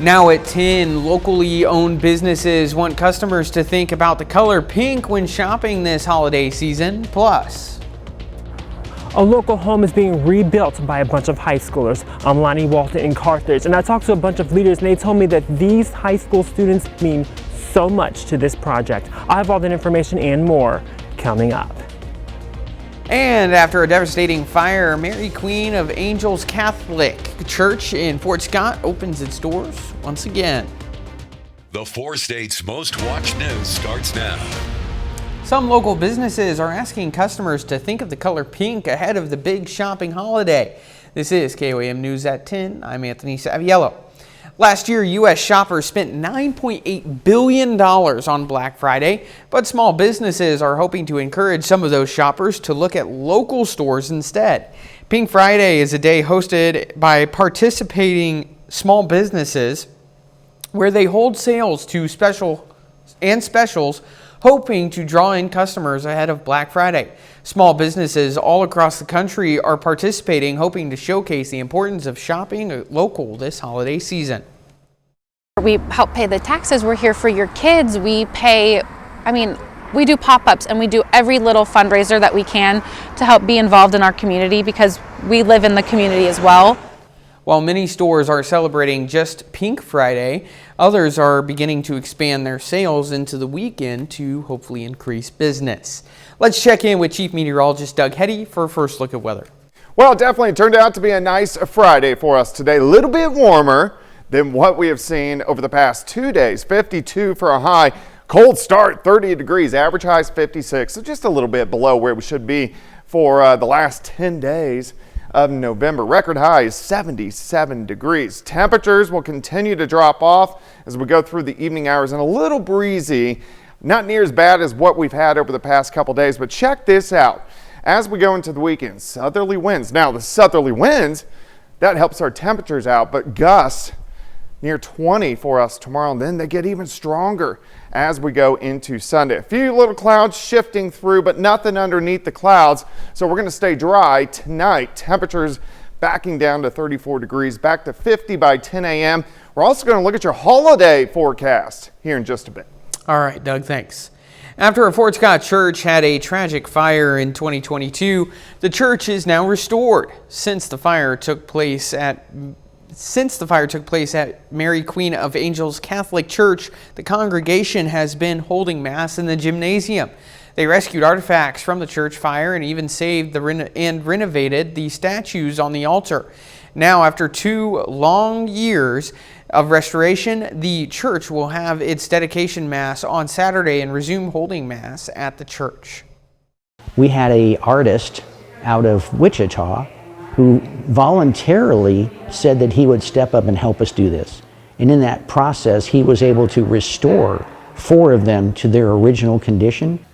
Now at 10, locally owned businesses want customers to think about the color pink when shopping this holiday season. Plus, a local home is being rebuilt by a bunch of high schoolers. I'm Lonnie Walton in Carthage, and I talked to a bunch of leaders, and they told me that these high school students mean so much to this project. I have all that information and more coming up. And after a devastating fire, Mary Queen of Angels Catholic Church in Fort Scott opens its doors once again. The 4 states' most watched news starts now. Some local businesses are asking customers to think of the color pink ahead of the big shopping holiday. This is KOAM News at 10. I'm Anthony Saviello. Last year, U.S. shoppers spent $9.8 billion on Black Friday, but small businesses are hoping to encourage some of those shoppers to look at local stores instead. Pink Friday is a day hosted by participating small businesses where they hold sales to specials, hoping to draw in customers ahead of Black Friday. Small businesses all across the country are participating, hoping to showcase the importance of shopping local this holiday season. We help pay the taxes. We're here for your kids. We do pop-ups and we do every little fundraiser that we can to help be involved in our community because we live in the community as well. While many stores are celebrating just Pink Friday, others are beginning to expand their sales into the weekend to hopefully increase business. Let's check in with Chief Meteorologist Doug Hetty for a first look at weather. Well, it definitely turned out to be a nice Friday for us today. A little bit warmer than what we have seen over the past 2 days. 52 for a high. Cold start, 30 degrees. Average highs 56, so just a little bit below where we should be for the last 10 days. Of November. Record high is 77 degrees. Temperatures will continue to drop off as we go through the evening hours and a little breezy. Not near as bad as what we've had over the past couple days, but check this out. As we go into the weekend, southerly winds. Now the southerly winds, that helps our temperatures out, but gusts near 20 for us tomorrow, and then they get even stronger as we go into Sunday. A few little clouds shifting through, but nothing underneath the clouds, so we're going to stay dry tonight. Temperatures backing down to 34 degrees, back to 50 by 10 a.m. We're also going to look at your holiday forecast here in just a bit. All right, Doug, thanks. After a Fort Scott church had a tragic fire in 2022, the church is now restored. Since the fire took place at Mary Queen of Angels Catholic Church, the congregation has been holding Mass in the gymnasium. They rescued artifacts from the church fire and even saved and renovated the statues on the altar. Now, after 2 long years of restoration, the church will have its dedication Mass on Saturday and resume holding Mass at the church. We had an artist out of Wichita who voluntarily said that he would step up and help us do this. And in that process, he was able to restore 4 of them to their original condition.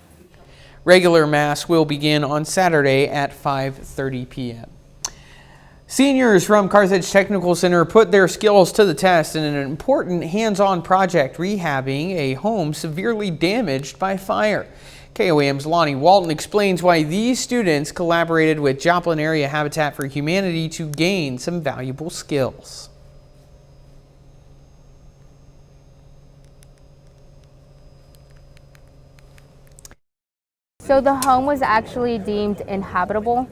Regular Mass will begin on Saturday at 5:30 p.m. Seniors from Carthage Technical Center put their skills to the test in an important hands-on project rehabbing a home severely damaged by fire. KOAM's Lonnie Walton explains why these students collaborated with Joplin Area Habitat for Humanity to gain some valuable skills. So the home was actually deemed inhabitable.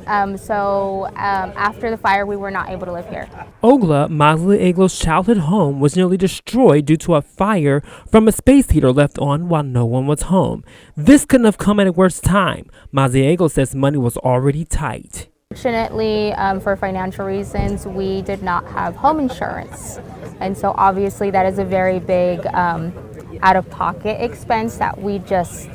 After the fire, we were not able to live here. Ogla Mazlieglo's childhood home was nearly destroyed due to a fire from a space heater left on while no one was home. This couldn't have come at a worse time. Mazlieglo says money was already tight. Fortunately, for financial reasons, we did not have home insurance. And so obviously that is a very big out-of-pocket expense that we just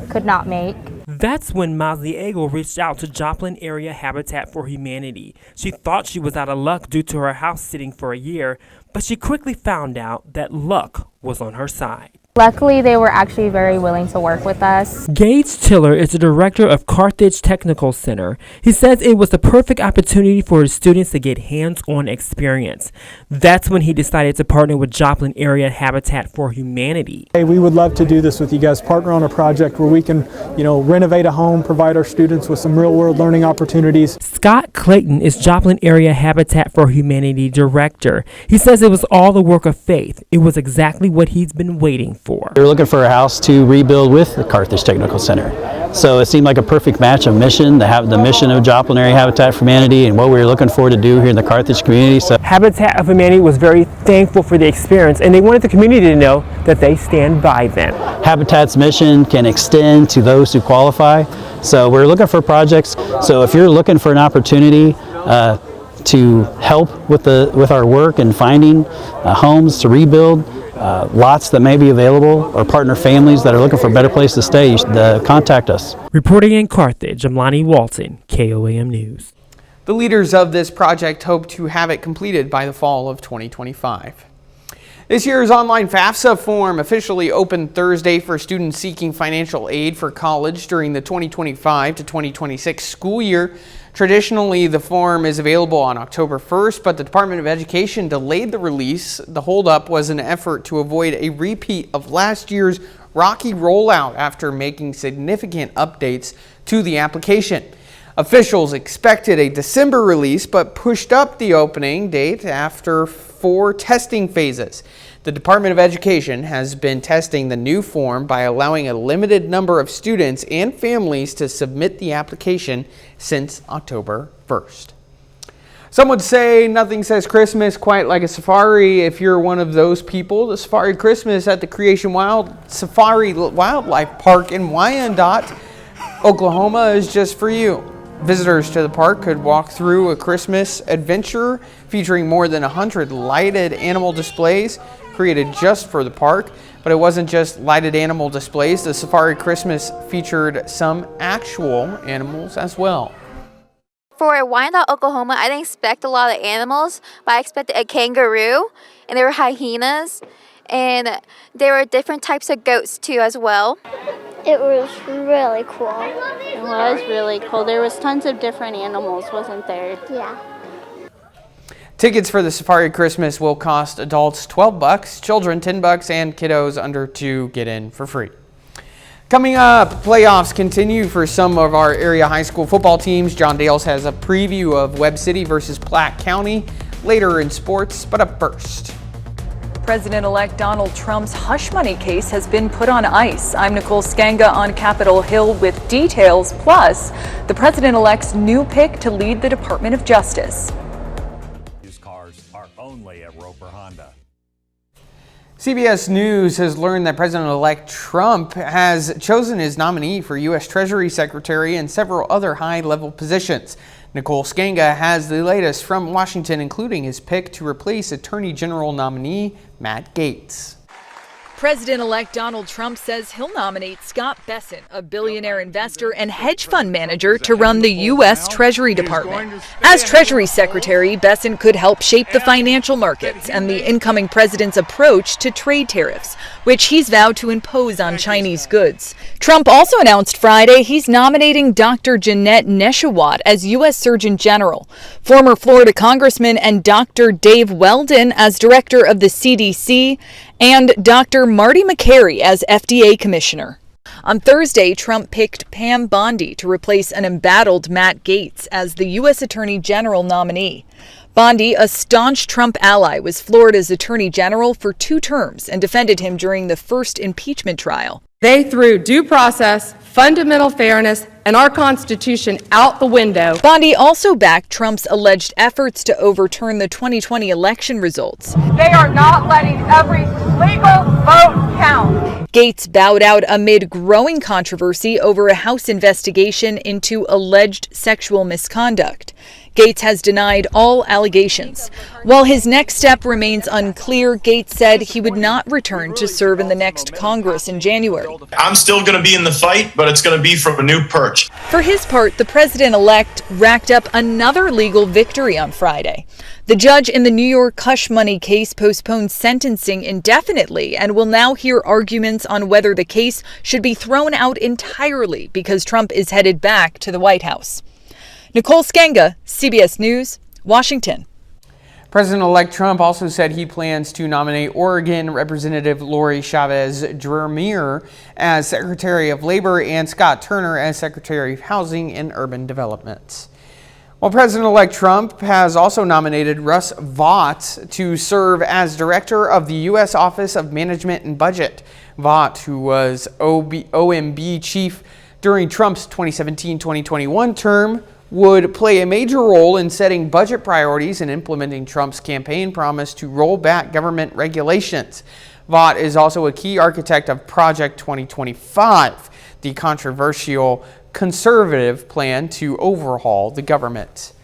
could not make. That's when Mazlieglo reached out to Joplin Area Habitat for Humanity. She thought she was out of luck due to her house sitting for a year, but she quickly found out that luck was on her side. Luckily, they were actually very willing to work with us. Gage Tiller is the director of Carthage Technical Center. He says it was the perfect opportunity for his students to get hands-on experience. That's when he decided to partner with Joplin Area Habitat for Humanity. Hey, we would love to do this with you guys, partner on a project where we can, renovate a home, provide our students with some real-world learning opportunities. Scott Clayton is Joplin Area Habitat for Humanity director. He says it was all the work of faith. It was exactly what he's been waiting for. We were looking for a house to rebuild with the Carthage Technical Center. So it seemed like a perfect match of mission, to have the mission of Joplin Area Habitat for Humanity and what we were looking for to do here in the Carthage community. So Habitat of Humanity was very thankful for the experience, and they wanted the community to know that they stand by them. Habitat's mission can extend to those who qualify. So we're looking for projects. So if you're looking for an opportunity to help with our work and finding homes to rebuild, lots that may be available, or partner families that are looking for a better place to stay, you should contact us. Reporting in Carthage, I'm Lonnie Walton, KOAM News. The leaders of this project hope to have it completed by the fall of 2025. This year's online FAFSA form officially opened Thursday for students seeking financial aid for college during the 2025 to 2026 school year. Traditionally, the form is available on October 1st, but the Department of Education delayed the release. The holdup was an effort to avoid a repeat of last year's rocky rollout after making significant updates to the application. Officials expected a December release, but pushed up the opening date after 4 testing phases. The Department of Education has been testing the new form by allowing a limited number of students and families to submit the application since October 1st. Some would say nothing says Christmas quite like a safari. If you're one of those people, the Safari Christmas at the Creation Safari Wildlife Park in Wyandotte, Oklahoma is just for you. Visitors to the park could walk through a Christmas adventure featuring more than 100 lighted animal displays created just for the park. But it wasn't just lighted animal displays. The Safari Christmas featured some actual animals as well. For Wyandotte, Oklahoma, I didn't expect a lot of animals, but I expected a kangaroo, and there were hyenas, and there were different types of goats too as well. It was really cool. It was really cool. There was tons of different animals, wasn't there? Yeah. Tickets for the Safari Christmas will cost adults $12, children $10, and kiddos under 2 get in for free. Coming up, playoffs continue for some of our area high school football teams. John Dales has a preview of Webb City versus Platte County later in sports, but up first. President-elect Donald Trump's hush money case has been put on ice. I'm Nicole Skanga on Capitol Hill with details, plus the president-elect's new pick to lead the Department of Justice. Used cars are only at Roper Honda. CBS News has learned that President-elect Trump has chosen his nominee for U.S. Treasury Secretary and several other high-level positions. Nicole Skanga has the latest from Washington, including his pick to replace Attorney General nominee Matt Gaetz. President-elect Donald Trump says he'll nominate Scott Bessent, a billionaire investor and hedge fund manager, to run the U.S. Treasury Department. As Treasury Secretary, Bessent could help shape the financial markets and the incoming president's approach to trade tariffs, which he's vowed to impose on Chinese goods. Trump also announced Friday he's nominating Dr. Jeanette Neshawat as U.S. Surgeon General, former Florida Congressman, and Dr. Dave Weldon as Director of the CDC, and Dr. Marty McCary as FDA Commissioner. On Thursday, Trump picked Pam Bondi to replace an embattled Matt Gaetz as the U.S. Attorney General nominee. Bondi, a staunch Trump ally, was Florida's Attorney General for 2 terms and defended him during the first impeachment trial. They threw due process, fundamental fairness, and our Constitution out the window. Bondi also backed Trump's alleged efforts to overturn the 2020 election results. They are not letting every legal vote count. Gaetz bowed out amid growing controversy over a House investigation into alleged sexual misconduct. Gates has denied all allegations. While his next step remains unclear, Gates said he would not return to serve in the next Congress in January. I'm still going to be in the fight, but it's going to be from a new perch. For his part, the president-elect racked up another legal victory on Friday. The judge in the New York hush money case postponed sentencing indefinitely and will now hear arguments on whether the case should be thrown out entirely because Trump is headed back to the White House. Nicole Skenga, CBS News, Washington. President-elect Trump also said he plans to nominate Oregon Representative Lori Chavez Dremeier as Secretary of Labor and Scott Turner as Secretary of Housing and Urban Development. Well, President-elect Trump has also nominated Russ Vought to serve as Director of the U.S. Office of Management and Budget. Vought, who was OMB chief during Trump's 2017-2021 term, would play a major role in setting budget priorities and implementing Trump's campaign promise to roll back government regulations. Vought is also a key architect of Project 2025, the controversial conservative plan to overhaul the government.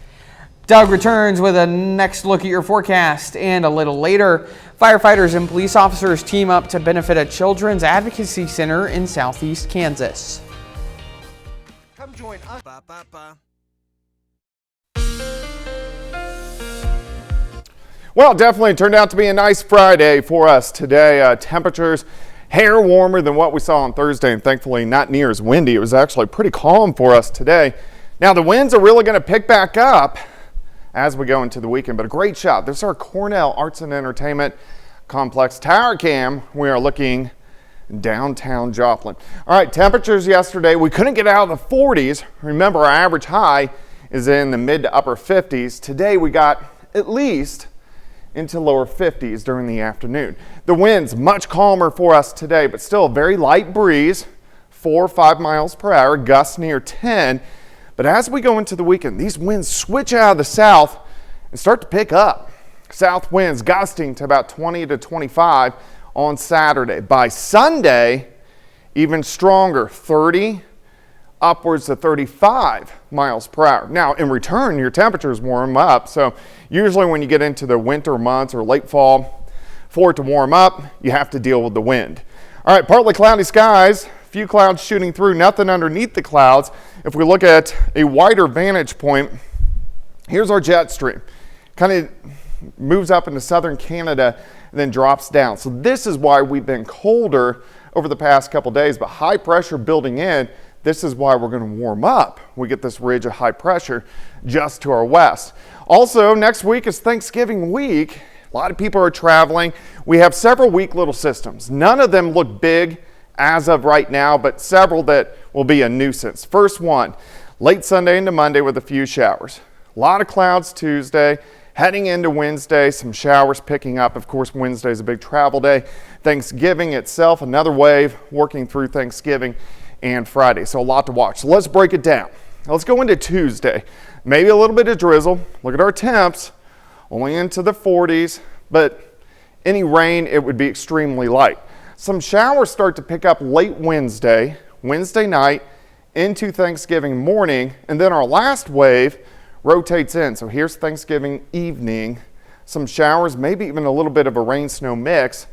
Doug returns with a next look at your forecast, and a little later, firefighters and police officers team up to benefit a children's advocacy center in southeast Kansas. Come join us. Well, it definitely turned out to be a nice Friday for us today. Temperatures hair warmer than what we saw on Thursday, and thankfully not near as windy. It was actually pretty calm for us today. Now the winds are really going to pick back up as we go into the weekend, but a great shot. This is our Cornell Arts and Entertainment Complex Tower Cam. We are looking downtown Joplin. All right, temperatures yesterday, we couldn't get out of the 40s. Remember, our average high is in the mid to upper 50s. Today we got at least into lower 50s during the afternoon. The winds much calmer for us today, but still a very light breeze, 4 or 5 miles per hour, gusts near 10. But as we go into the weekend, these winds switch out of the south and start to pick up. South winds gusting to about 20 to 25 on Saturday. By Sunday, even stronger, 30 upwards to 35 miles per hour. Now, in return, your temperatures warm up. So usually when you get into the winter months or late fall, for it to warm up, you have to deal with the wind. All right, partly cloudy skies, few clouds shooting through, nothing underneath the clouds. If we look at a wider vantage point, here's our jet stream. Kind of moves up into southern Canada and then drops down. So this is why we've been colder over the past couple days, but high pressure building in. This is why we're going to warm up. We get this ridge of high pressure just to our west. Also, next week is Thanksgiving week. A lot of people are traveling. We have several weak little systems. None of them look big as of right now, but several that will be a nuisance. First one, late Sunday into Monday with a few showers. A lot of clouds Tuesday. Heading into Wednesday, some showers picking up. Of course, Wednesday is a big travel day. Thanksgiving itself, another wave working through Thanksgiving and Friday. So a lot to watch. So let's break it down. Let's go into Tuesday. Maybe a little bit of drizzle. Look at our temps, only into the 40s, but any rain, it would be extremely light. Some showers start to pick up late Wednesday night into Thanksgiving morning, and then our last wave rotates in. So here's Thanksgiving evening. Some showers, maybe even a little bit of a rain-snow mix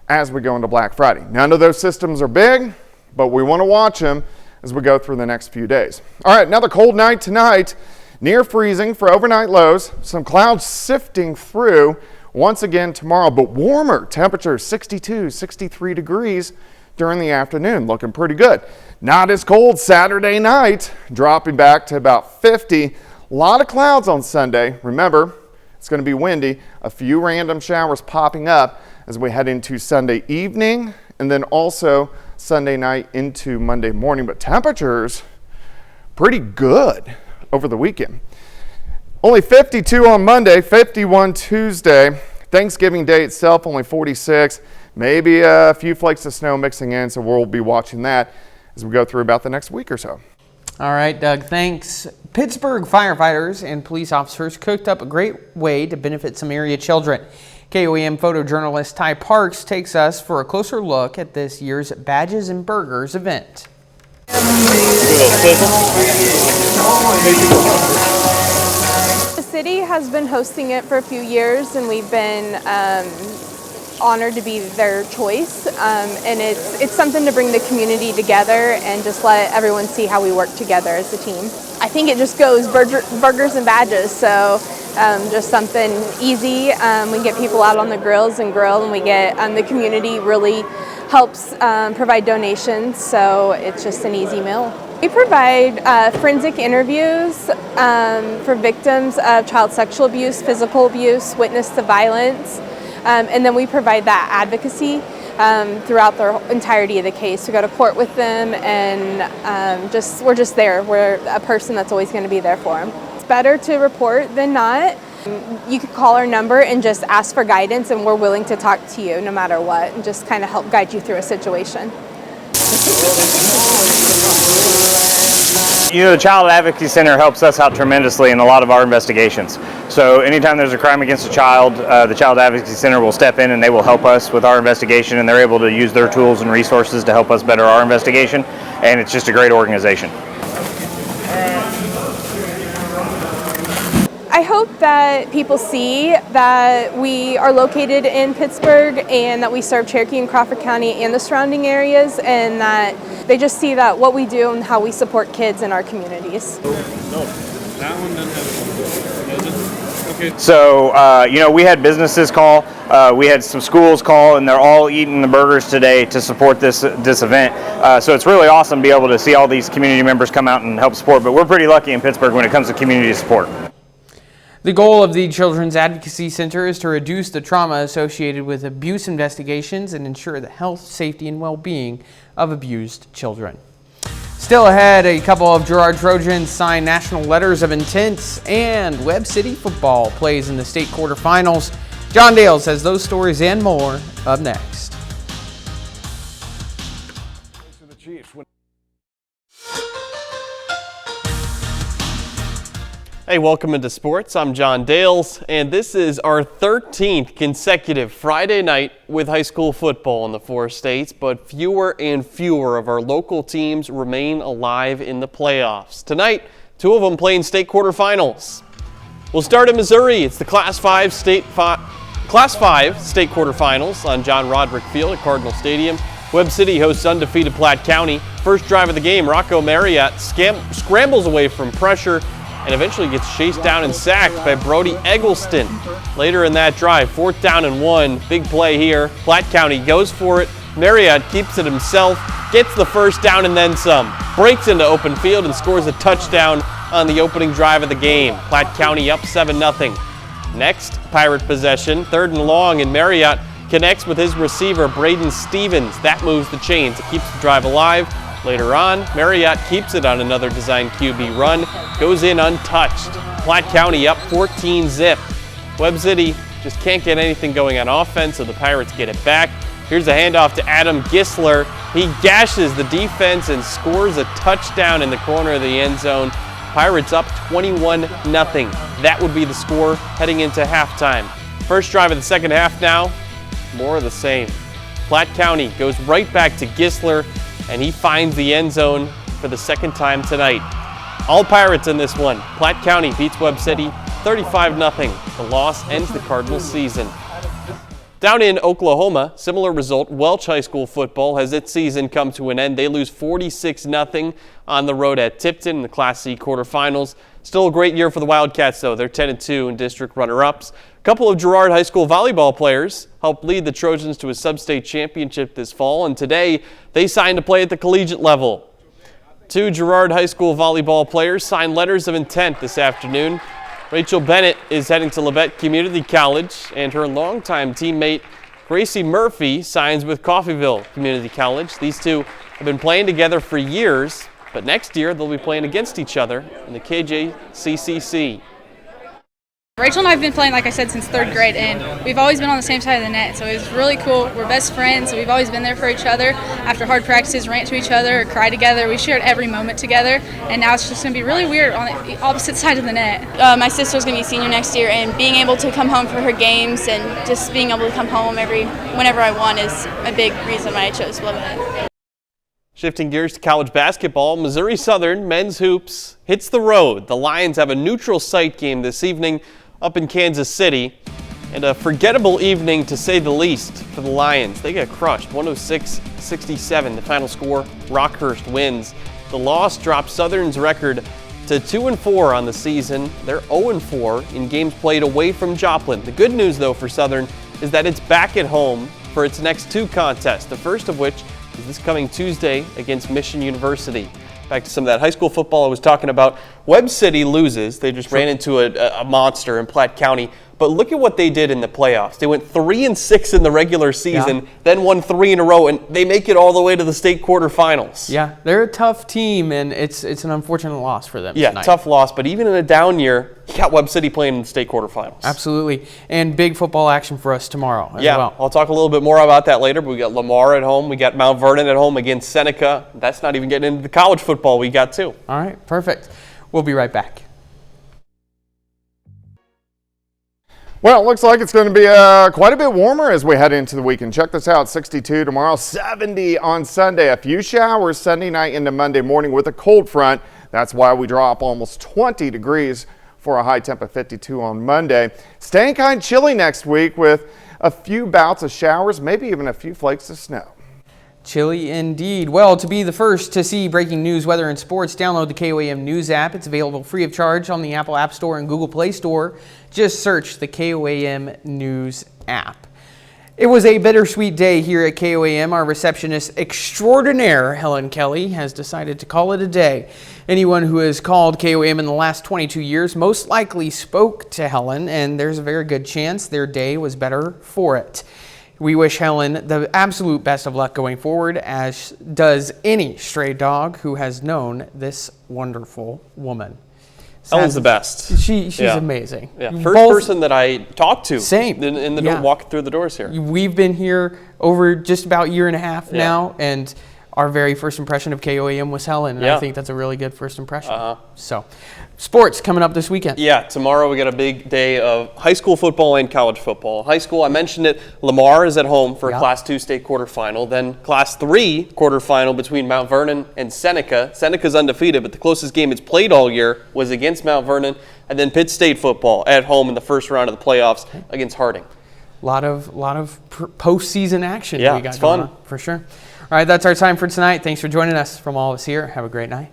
as we go into Black Friday. None of those systems are big, but we want to watch them as we go through the next few days. All right, another cold night tonight, near freezing for overnight lows. Some clouds sifting through once again tomorrow, but warmer temperatures, 62, 63 degrees during the afternoon, looking pretty good. Not as cold Saturday night, dropping back to about 50. A lot of clouds on Sunday. Remember, it's going to be windy. A few random showers popping up as we head into Sunday evening and then also Sunday night into Monday morning. But temperatures pretty good over the weekend. Only 52 on Monday, 51 Tuesday. Thanksgiving Day itself, only 46. Maybe a few flakes of snow mixing in, so we'll be watching that as we go through about the next week or so. All right, Doug, thanks. Pittsburgh firefighters and police officers cooked up a great way to benefit some area children. KOAM photojournalist Ty Parks takes us for a closer look at this year's Badges and Burgers event. city has been hosting it for a few years, and we've been honored to be their choice. And it's something to bring the community together and just let everyone see how we work together as a team. I think it just goes burgers and badges, so just something easy. We get people out on the grills and grill, and we get the community really helps provide donations, so it's just an easy meal. We provide forensic interviews for victims of child sexual abuse, physical abuse, witness to violence, and then we provide that advocacy throughout the entirety of the case. We go to court with them, and we're just there. We're a person that's always going to be there for them. It's better to report than not. You could call our number and just ask for guidance, and we're willing to talk to you no matter what, and just kind of help guide you through a situation. You know, the Child Advocacy Center helps us out tremendously in a lot of our investigations. So anytime there's a crime against a child, the Child Advocacy Center will step in and they will help us with our investigation, and they're able to use their tools and resources to help us better our investigation, and it's just a great organization. I hope that people see that we are located in Pittsburgh and that we serve Cherokee and Crawford County and the surrounding areas, and that they just see that what we do and how we support kids in our communities. So, you know, we had businesses call, we had some schools call, and they're all eating the burgers today to support this event. So it's really awesome to be able to see all these community members come out and help support, but we're pretty lucky in Pittsburgh when it comes to community support. The goal of the Children's Advocacy Center is to reduce the trauma associated with abuse investigations and ensure the health, safety, and well-being of abused children. Still ahead, a couple of Girard Trojans sign national letters of intent, and Webb City football plays in the state quarterfinals. John Dales has those stories and more up next. Hey, welcome into sports. I'm John Dales, and this is our 13th consecutive Friday night with high school football in the 4 states, but fewer and fewer of our local teams remain alive in the playoffs. Tonight, 2 of them play in state quarterfinals. We'll start in Missouri. It's the Class 5 state quarterfinals on John Roderick Field at Cardinal Stadium. Webb City hosts undefeated Platte County. First drive of the game, Rocco Marriott scrambles away from pressure and eventually gets chased down and sacked by Brody Eggleston. Later in that drive, 4th down and 1, big play here. Platte County goes for it. Marriott keeps it himself, gets the first down and then some. Breaks into open field and scores a touchdown on the opening drive of the game. Platte County up 7-0. Next, Pirate possession, 3rd and long, and Marriott connects with his receiver, Braden Stevens. That moves the chains. It keeps the drive alive. Later on, Marriott keeps it on another design QB run, goes in untouched. Platte County up 14-zip. Webb City just can't get anything going on offense, so the Pirates get it back. Here's a handoff to Adam Gisler. He gashes the defense and scores a touchdown in the corner of the end zone. Pirates up 21-0. That would be the score heading into halftime. First drive of the second half now, more of the same. Platte County goes right back to Gisler, and he finds the end zone for the second time tonight. All Pirates in this one. Platte County beats Webb City 35-0. The loss ends the Cardinals' season. Down in Oklahoma, similar result. Welch High School football has its season come to an end. They lose 46-0 on the road at Tipton in the Class C quarterfinals. Still a great year for the Wildcats, though. They're 10-2 and district runner-ups. A couple of Girard High School volleyball players helped lead the Trojans to a sub-state championship this fall, and today they signed to play at the collegiate level. 2 Girard High School volleyball players signed letters of intent this afternoon. Rachel Bennett is heading to Labette Community College, and her longtime teammate Gracie Murphy signs with Coffeyville Community College. These two have been playing together for years, but next year they'll be playing against each other in the KJCCC. Rachel and I have been playing, like I said, since 3rd grade, and we've always been on the same side of the net, so it was really cool. We're best friends, so we've always been there for each other. After hard practices, rant to each other, or cry together. We shared every moment together, and now it's just going to be really weird on the opposite side of the net. My sister's going to be a senior next year, and being able to come home for her games and just being able to come home whenever I want is a big reason why I chose Labette. Shifting gears to college basketball, Missouri Southern men's hoops hits the road. The Lions have a neutral site game this evening up in Kansas City. And a forgettable evening, to say the least, for the Lions. They get crushed, 106-67. The final score, Rockhurst wins. The loss drops Southern's record to 2-4 on the season. They're 0-4 in games played away from Joplin. The good news, though, for Southern is that it's back at home for its next two contests, the first of which is this coming Tuesday against Mission University. Back to some of that high school football I was talking about. Webb City loses. They just ran into a monster in Platte County. But look at what they did in the playoffs. They went 3-6 in the regular season, then won 3 in a row, and they make it all the way to the state quarterfinals. Yeah, they're a tough team, and it's an unfortunate loss for them tonight. Tough loss, but even in a down year, you got Webb City playing in the state quarterfinals. Absolutely, and big football action for us tomorrow as well. I'll talk a little bit more about that later, but we got Lamar at home. We got Mount Vernon at home against Seneca. That's not even getting into the college football we got too. All right, perfect. We'll be right back. Well, it looks like it's going to be quite a bit warmer as we head into the weekend. Check this out, 62 tomorrow, 70 on Sunday. A few showers Sunday night into Monday morning with a cold front. That's why we drop almost 20 degrees for a high temp of 52 on Monday. Staying kind of chilly next week with a few bouts of showers, maybe even a few flakes of snow. Chilly indeed. Well, to be the first to see breaking news, weather, and sports, download the KOAM News app. It's available free of charge on the Apple App Store and Google Play Store. Just search the KOAM News app. It was a bittersweet day here at KOAM. Our receptionist extraordinaire, Helen Kelly, has decided to call it a day. Anyone who has called KOAM in the last 22 years most likely spoke to Helen, and there's a very good chance their day was better for it. We wish Helen the absolute best of luck going forward, as does any stray dog who has known this wonderful woman. Helen's the best. She's amazing. Yeah, first person that I talked to. Same. In the door, walking through the doors here. We've been here over just about a year and a half now, and our very first impression of KOAM was Helen, and I think that's a really good first impression. So, sports coming up this weekend. Yeah, tomorrow we got a big day of high school football and college football. High school, I mentioned it, Lamar is at home for a Class 2 state quarterfinal. Then Class 3 quarterfinal between Mount Vernon and Seneca. Seneca's undefeated, but the closest game it's played all year was against Mount Vernon. And then Pitt State football at home in the first round of the playoffs against Harding. A lot of postseason action. Yeah, we got it's fun. For sure. All right, that's our time for tonight. Thanks for joining us. From all of us here, have a great night.